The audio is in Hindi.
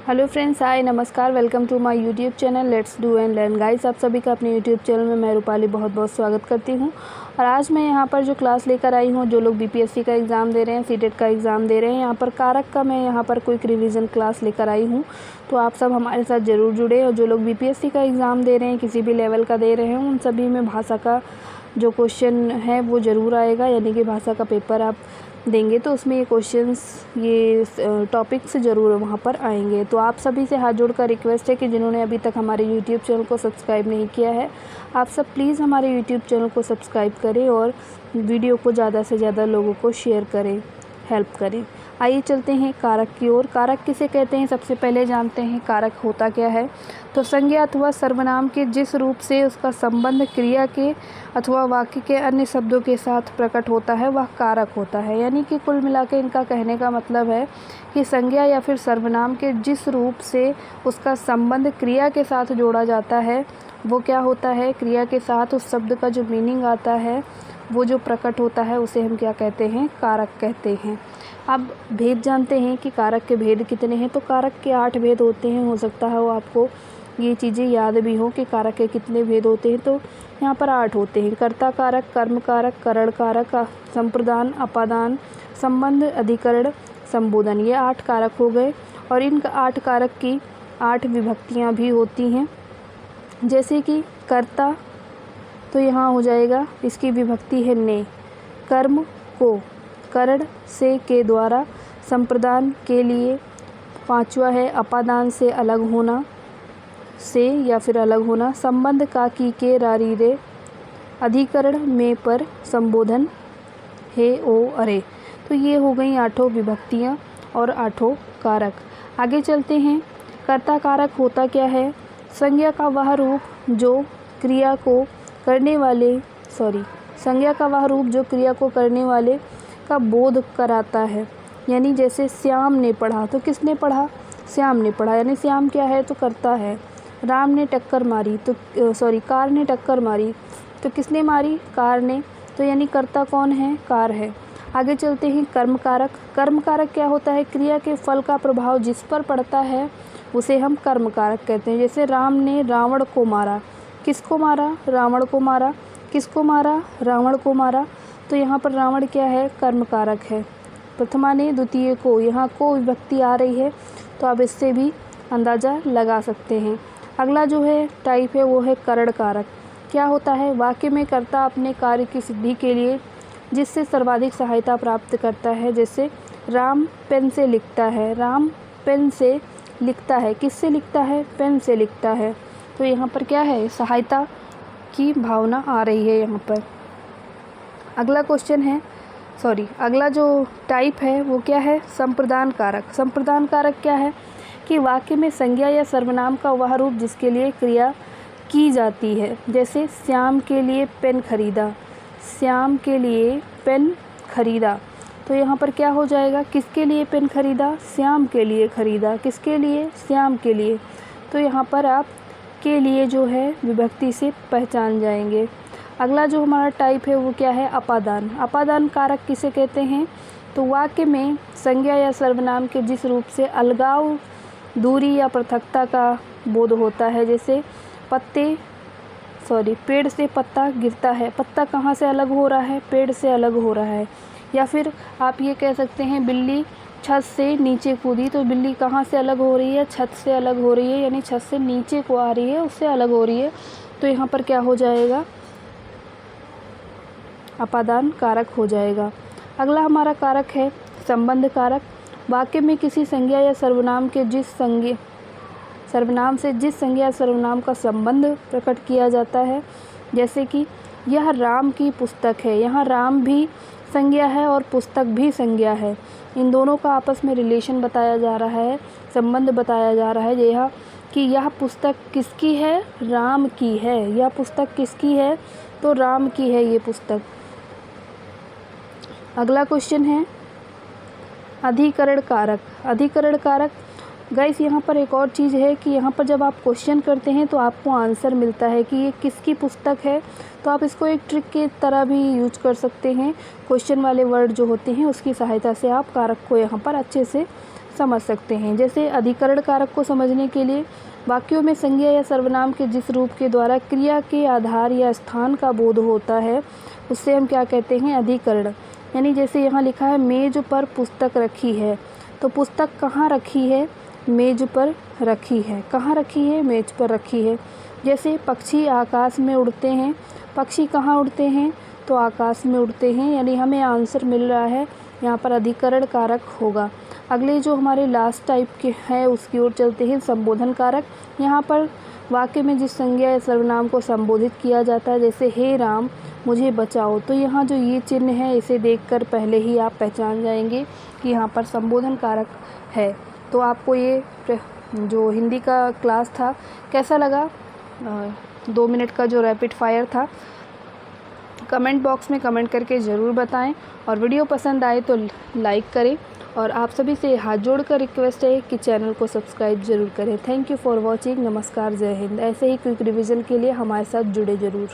हेलो फ्रेंड्स, हाय, नमस्कार, welcome to my YouTube channel let's do and learn. Guys, आप सभी का अपने यूट्यूब चैनल में मैं रूपाली बहुत बहुत स्वागत करती हूं। और आज मैं यहां पर जो क्लास लेकर आई हूं, जो लोग बीपीएससी का एग्ज़ाम दे रहे हैं, सीटेट का एग्ज़ाम दे रहे हैं, यहां पर कारक का मैं यहां पर क्विक रिवीजन क्लास लेकर आई हूं। तो आप सब हमारे साथ ज़रूर जुड़े। और जो लोग बीपीएससी का एग्ज़ाम दे रहे हैं, किसी भी लेवल का दे रहे हैं, उन सभी में भाषा का जो क्वेश्चन है वो ज़रूर आएगा, यानी कि भाषा का पेपर आप देंगे तो उसमें ये क्वेश्चंस, ये टॉपिक्स ज़रूर वहाँ पर आएंगे। तो आप सभी से हाथ जोड़कर रिक्वेस्ट है कि जिन्होंने अभी तक हमारे यूट्यूब चैनल को सब्सक्राइब नहीं किया है, आप सब प्लीज़ हमारे यूट्यूब चैनल को सब्सक्राइब करें और वीडियो को ज़्यादा से ज़्यादा लोगों को शेयर करें, हेल्प करें। आइए चलते हैं कारक की ओर। कारक किसे कहते हैं, सबसे पहले जानते हैं कारक होता क्या है। तो संज्ञा अथवा सर्वनाम के जिस रूप से उसका संबंध क्रिया के अथवा वाक्य के अन्य शब्दों के साथ प्रकट होता है वह कारक होता है। यानी कि कुल मिलाकर इनका कहने का मतलब है कि संज्ञा या फिर सर्वनाम के जिस रूप से उसका संबंध क्रिया के साथ जोड़ा जाता है वो क्या होता है, क्रिया के साथ उस शब्द का जो मीनिंग आता है वो जो प्रकट होता है उसे हम क्या कहते हैं, कारक कहते हैं। अब भेद जानते हैं कि कारक के भेद कितने हैं। तो कारक के 8 भेद होते हैं। हो सकता है वो आपको ये चीज़ें याद भी हो कि कारक के कितने भेद होते हैं। तो यहाँ पर 8 होते हैं। कर्ता कारक, कर्म कारक, करण कारक, संप्रदान, अपादान, संबंध, अधिकरण, संबोधन, ये 8 कारक हो गए। और इन 8 कारक की 8 विभक्तियाँ भी होती हैं। जैसे कि कर्ता, तो यहाँ हो जाएगा, इसकी विभक्ति है ने। कर्म को, करण से, के द्वारा। संप्रदान के लिए 5वां है अपादान से, अलग होना से या फिर अलग होना। संबंध का, की, के, रा, री, रे। अधिकरण में, पर। संबोधन हे, ओ, अरे। तो ये हो गई 8 विभक्तियाँ और 8 कारक। आगे चलते हैं। कर्ता कारक होता क्या है। संज्ञा का वह रूप जो क्रिया को करने वाले संज्ञा का वह रूप जो क्रिया को करने वाले का बोध कराता है। यानी जैसे श्याम ने पढ़ा, तो किसने पढ़ा, श्याम ने पढ़ा, यानी श्याम क्या है, तो कर्ता है। राम ने टक्कर मारी, तो कार ने टक्कर मारी, तो किसने मारी, कार ने, तो यानी कर्ता कौन है, कार है। आगे चलते हैं। कर्म कारक। कर्म कारक क्या होता है, क्रिया के फल का प्रभाव जिस पर पड़ता है उसे हम कर्म कारक कहते हैं। जैसे राम ने रावण को मारा, किसको मारा, रावण को मारा, किसको मारा, रावण को मारा। तो यहाँ पर रावण क्या है, कर्म कारक है। प्रथमा ने द्वितीय को, यहाँ को विभक्ति आ रही है तो आप इससे भी अंदाज़ा लगा सकते हैं। अगला जो है टाइप है वो है करण कारक। क्या होता है, वाक्य में कर्ता अपने कार्य की सिद्धि के लिए जिससे सर्वाधिक सहायता प्राप्त करता है। जैसे राम पेन से लिखता है, राम पेन से लिखता है, किससे लिखता है, पेन से लिखता है। तो यहाँ पर क्या है, सहायता की भावना आ रही है यहाँ पर। अगला क्वेश्चन है, अगला जो टाइप है वो क्या है, संप्रदान कारक। संप्रदान कारक क्या है कि वाक्य में संज्ञा या सर्वनाम का वह रूप जिसके लिए क्रिया की जाती है। जैसे श्याम के लिए पेन खरीदा, श्याम के लिए पेन खरीदा। तो यहाँ पर क्या हो जाएगा, किसके लिए पेन खरीदा, श्याम के लिए खरीदा, किसके लिए, श्याम के लिए। तो यहाँ पर आप के लिए जो है विभक्ति से पहचान जाएंगे। अगला जो हमारा टाइप है वो क्या है, अपादान। अपादान कारक किसे कहते हैं, तो वाक्य में संज्ञा या सर्वनाम के जिस रूप से अलगाव, दूरी या पृथकता का बोध होता है। जैसे पेड़ से पत्ता गिरता है, पत्ता कहाँ से अलग हो रहा है, पेड़ से अलग हो रहा है। या फिर आप ये कह सकते हैं बिल्ली छत से नीचे कूदी, तो बिल्ली कहाँ से अलग हो रही है, छत से अलग हो रही है, यानी छत से नीचे को आ रही है, उससे अलग हो रही है। तो यहाँ पर क्या हो जाएगा, अपादान कारक हो जाएगा। अगला हमारा कारक है संबंध कारक। वाक्य में किसी संज्ञा या सर्वनाम के सर्वनाम से जिस संज्ञा या सर्वनाम का संबंध प्रकट किया जाता है। जैसे कि यह राम की पुस्तक है, यहाँ राम भी संज्ञा है और पुस्तक भी संज्ञा है। इन दोनों का आपस में रिलेशन बताया जा रहा है, संबंध बताया जा रहा है। यह कि यह पुस्तक किसकी है, राम की है। यह पुस्तक किसकी है, तो राम की है ये पुस्तक। अगला क्वेश्चन है अधिकरण कारक। अधिकरण कारक गाइस, यहाँ पर एक और चीज़ है कि यहाँ पर जब आप क्वेश्चन करते हैं तो आपको आंसर मिलता है कि ये किसकी पुस्तक है। तो आप इसको एक ट्रिक की तरह भी यूज कर सकते हैं। क्वेश्चन वाले वर्ड जो होते हैं उसकी सहायता से आप कारक को यहाँ पर अच्छे से समझ सकते हैं। जैसे अधिकरण कारक को समझने के लिए वाक्यों में संज्ञा या सर्वनाम के जिस रूप के द्वारा क्रिया के आधार या स्थान का बोध होता है उससे हम क्या कहते हैं, अधिकरण। यानी जैसे यहाँ लिखा है मेज पर पुस्तक रखी है, तो पुस्तक कहाँ रखी है, मेज पर रखी है। कहाँ रखी है, मेज पर रखी है। जैसे पक्षी आकाश में उड़ते हैं, पक्षी कहाँ उड़ते हैं, तो आकाश में उड़ते हैं। यानी हमें आंसर मिल रहा है यहाँ पर अधिकरण कारक होगा। अगले जो हमारे लास्ट टाइप के हैं उसकी ओर चलते हैं, संबोधन कारक। यहाँ पर वाक्य में जिस संज्ञा या सर्वनाम को संबोधित किया जाता है, जैसे हे राम मुझे बचाओ, तो यहाँ जो ये चिन्ह है इसे देखकर पहले ही आप पहचान जाएंगे कि यहाँ पर संबोधन कारक है। तो आपको ये जो हिंदी का क्लास था कैसा लगा, 2 मिनट का जो रैपिड फायर था, कमेंट बॉक्स में कमेंट करके ज़रूर बताएं। और वीडियो पसंद आए तो लाइक करें। और आप सभी से हाथ जोड़कर रिक्वेस्ट है कि चैनल को सब्सक्राइब ज़रूर करें। Thank you for watching. नमस्कार, जय हिंद। ऐसे ही क्विक रिवीजन के लिए हमारे साथ जुड़े ज़रूर।